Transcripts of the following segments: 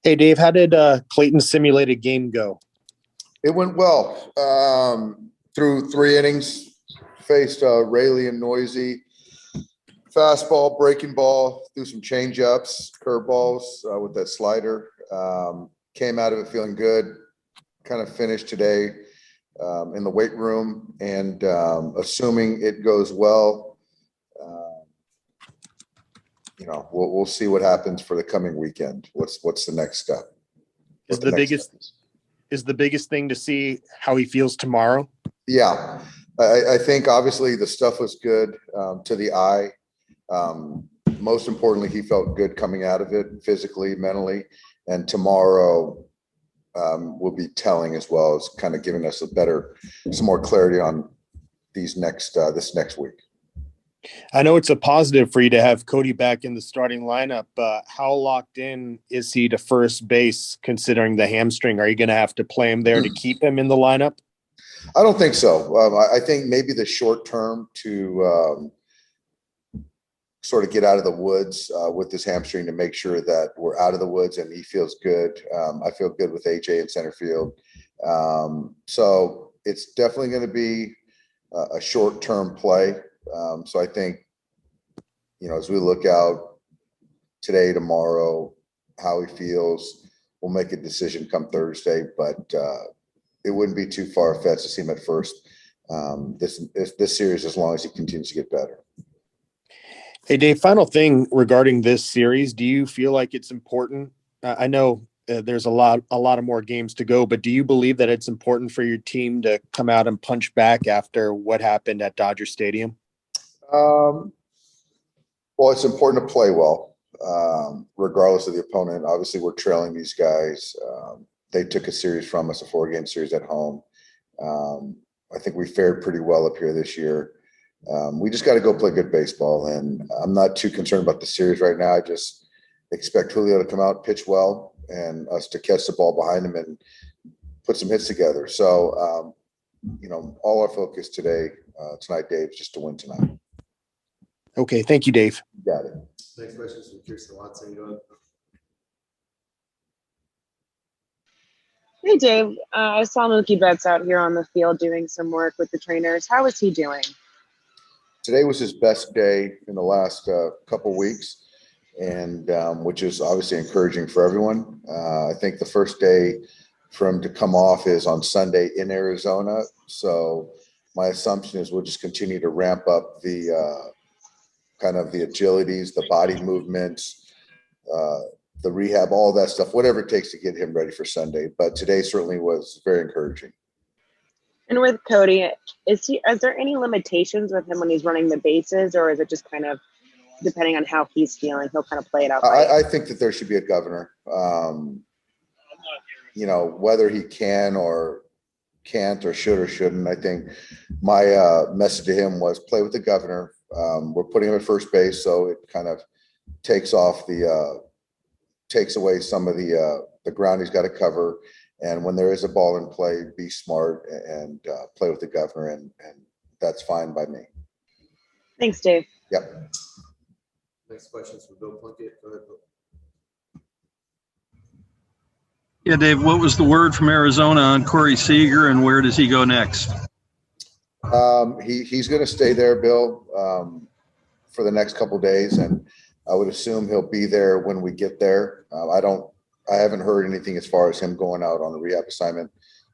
Hey, Dave, how did Clayton's simulated game go? It went well. Through 3 innings, faced Rayleigh and Noisy. Fastball, breaking ball, threw some change-ups, curveballs with that slider. Came out of it feeling good. Kind of finished today in the weight room, and assuming it goes well, we'll see what happens for the coming weekend. What's the next step? Is the biggest thing to see how he feels tomorrow? Yeah, I think obviously the stuff was good to the eye. Most importantly, he felt good coming out of it physically, mentally, and tomorrow will be telling as well as kind of giving us some more clarity on this next week. I know it's a positive for you to have Cody back in the starting lineup. How locked in is he to first base considering the hamstring? Are you going to have to play him there to keep him in the lineup? I don't think so. I think maybe the short term to sort of get out of the woods with this hamstring to make sure that we're out of the woods and he feels good. I feel good with AJ in center field. So it's definitely going to be a short-term play. So I think, as we look out today, tomorrow, how he feels, we'll make a decision come Thursday, but it wouldn't be too far-fetched to see him at first this series as long as he continues to get better. Hey, Dave, final thing regarding this series. Do you feel like it's important? I know there's a lot of more games to go, but do you believe that it's important for your team to come out and punch back after what happened at Dodger Stadium? Well, it's important to play well, regardless of the opponent. Obviously, we're trailing these guys. They took a series from us, a 4-game series at home. I think we fared pretty well up here this year. We just got to go play good baseball, and I'm not too concerned about the series right now. I just expect Julio to come out, pitch well, and us to catch the ball behind him and put some hits together. So, all our focus tonight, Dave, is just to win tonight. Okay, thank you, Dave. You got it. Next question is from Kirsten Watson. Go ahead. Hey, Dave. I saw Mookie Betts out here on the field doing some work with the trainers. How is he doing? Today was his best day in the last couple weeks, and which is obviously encouraging for everyone. I think the first day for him to come off is on Sunday in Arizona. So my assumption is we'll just continue to ramp up the kind of the agilities, the body movements, the rehab, all that stuff, whatever it takes to get him ready for Sunday. But today certainly was very encouraging. And with Cody, is there any limitations with him when he's running the bases, or is it just kind of depending on how he's feeling, he'll kind of play it out? I think that there should be a governor. Whether he can or can't or should or shouldn't, I think my message to him was play with the governor. We're putting him at first base, so it kind of takes away some of the ground he's got to cover. And when there is a ball in play, be smart and play with the governor, and that's fine by me. Thanks, Dave. Yep. Next question is from Bill Plunkett. Go ahead, Bill. Yeah, Dave, what was the word from Arizona on Corey Seager, and where does he go next? He's going to stay there, Bill, for the next couple of days, and I would assume he'll be there when we get there. I haven't heard anything as far as him going out on a rehab assignment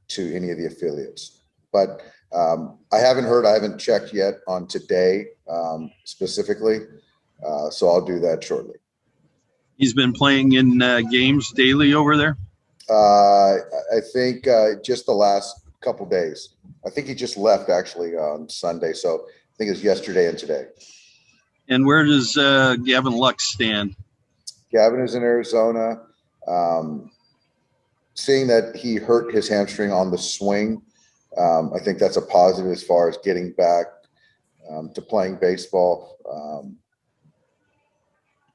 to any of the affiliates, but I haven't checked yet on today specifically, so I'll do that shortly. He's been playing in games daily over there? I think just the last couple days. I think he just left actually on Sunday, so I think it's yesterday and today. And where does Gavin Lux stand? Gavin is in Arizona. Seeing that he hurt his hamstring on the swing, I think that's a positive as far as getting back to playing baseball.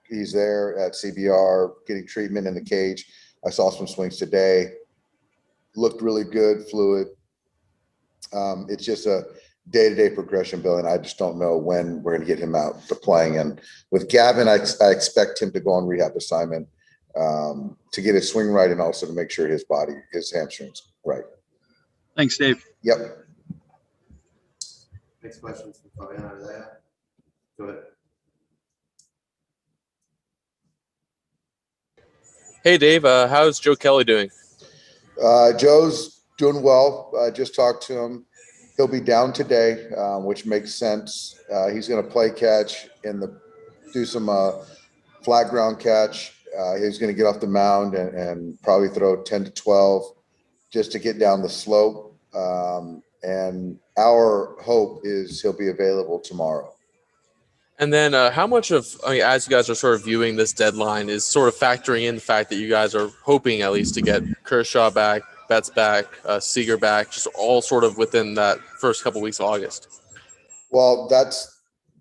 He's there at CBR getting treatment in the cage. I saw some swings today. Looked really good, fluid. It's just a day-to-day progression, Bill, and I just don't know when we're going to get him out to playing. And with Gavin, I expect him to go on rehab assignment to get his swing right and also to make sure his hamstrings right. Thanks, Dave. Yep. Next question from Fabian Isaiah. Go ahead. Hey, Dave. How's Joe Kelly doing? Joe's doing well. Just talked to him. He'll be down today, which makes sense. He's going to play catch do some flat ground catch. He's going to get off the mound and probably throw 10 to 12 just to get down the slope. And our hope is he'll be available tomorrow. And then how much of, as you guys are sort of viewing this deadline, is sort of factoring in the fact that you guys are hoping at least to get Kershaw back, Betts back, Seager back, just all sort of within that first couple weeks of August? Well,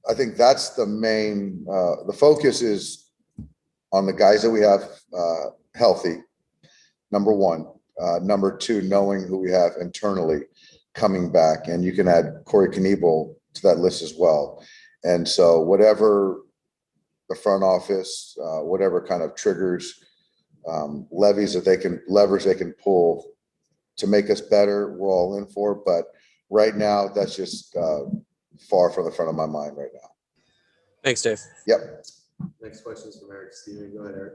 I think that's the main, the focus is on the guys that we have healthy, number one. Number two, knowing who we have internally coming back. And you can add Corey Knebel to that list as well. And so whatever the front office, whatever kind of triggers, levers they can pull to make us better, we're all in for. But right now, that's just far from the front of my mind right now. Thanks, Dave. Yep. Next question is from Eric Steven. Go ahead, Eric.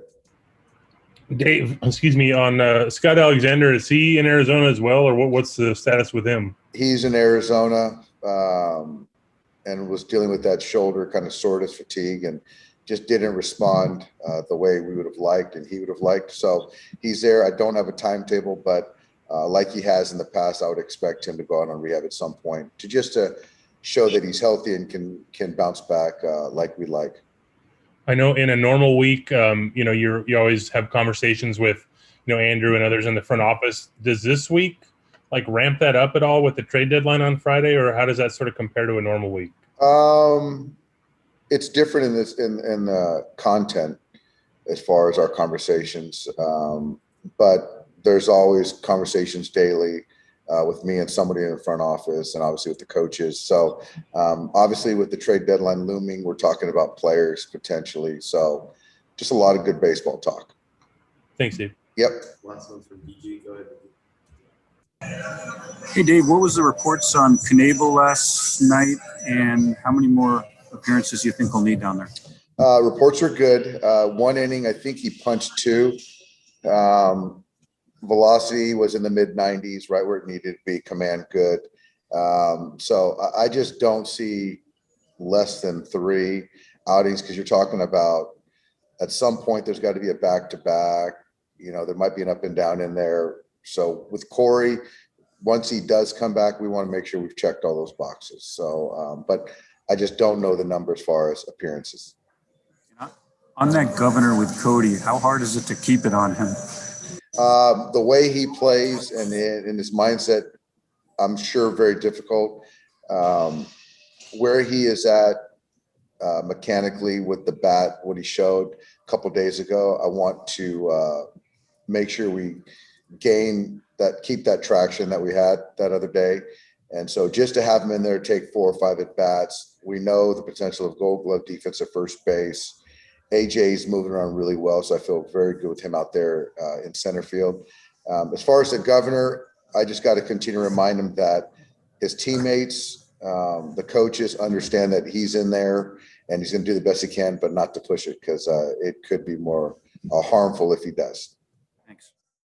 Dave, excuse me, on Scott Alexander, is he in Arizona as well, or what's the status with him? He's in Arizona and was dealing with that shoulder kind of soreness, fatigue, and just didn't respond the way we would have liked and he would have liked. So he's there. I don't have a timetable, but like he has in the past, I would expect him to go out on rehab at some point to show that he's healthy and can bounce back like we like. I know in a normal week, you always have conversations with, Andrew and others in the front office. Does this week ramp that up at all with the trade deadline on Friday, or how does that sort of compare to a normal week? It's different in the content as far as our conversations, but there's always conversations daily with me and somebody in the front office, and obviously with the coaches. So obviously with the trade deadline looming, we're talking about players potentially. So just a lot of good baseball talk. Thanks, Dave. Yep. Last one from BG. Go ahead. Hey, Dave, what was the reports on Knebel last night, and how many more appearances do you think he'll need down there? Reports are good. One inning, I think he punched two. Velocity was in the mid-90s, right where it needed to be. Command good. So I just don't see less than 3 outings, because you're talking about at some point there's got to be a back-to-back. There might be an up and down in there. So with Corey, once he does come back, we want to make sure we've checked all those boxes. So, but I just don't know the number as far as appearances. On that governor with Cody, how hard is it to keep it on him? The way he plays and in his mindset, I'm sure very difficult. Where he is at mechanically with the bat, what he showed a couple of days ago, I want to make sure we keep that traction that we had that other day. And so just to have him in there, take 4 or 5 at bats, we know the potential of Gold Glove defense at first base. AJ's moving around really well, so I feel very good with him out there in center field. As far as the governor, I just got to continue to remind him that his teammates, the coaches understand that he's in there and he's going to do the best he can, but not to push it, because it could be more harmful if he does. Thanks.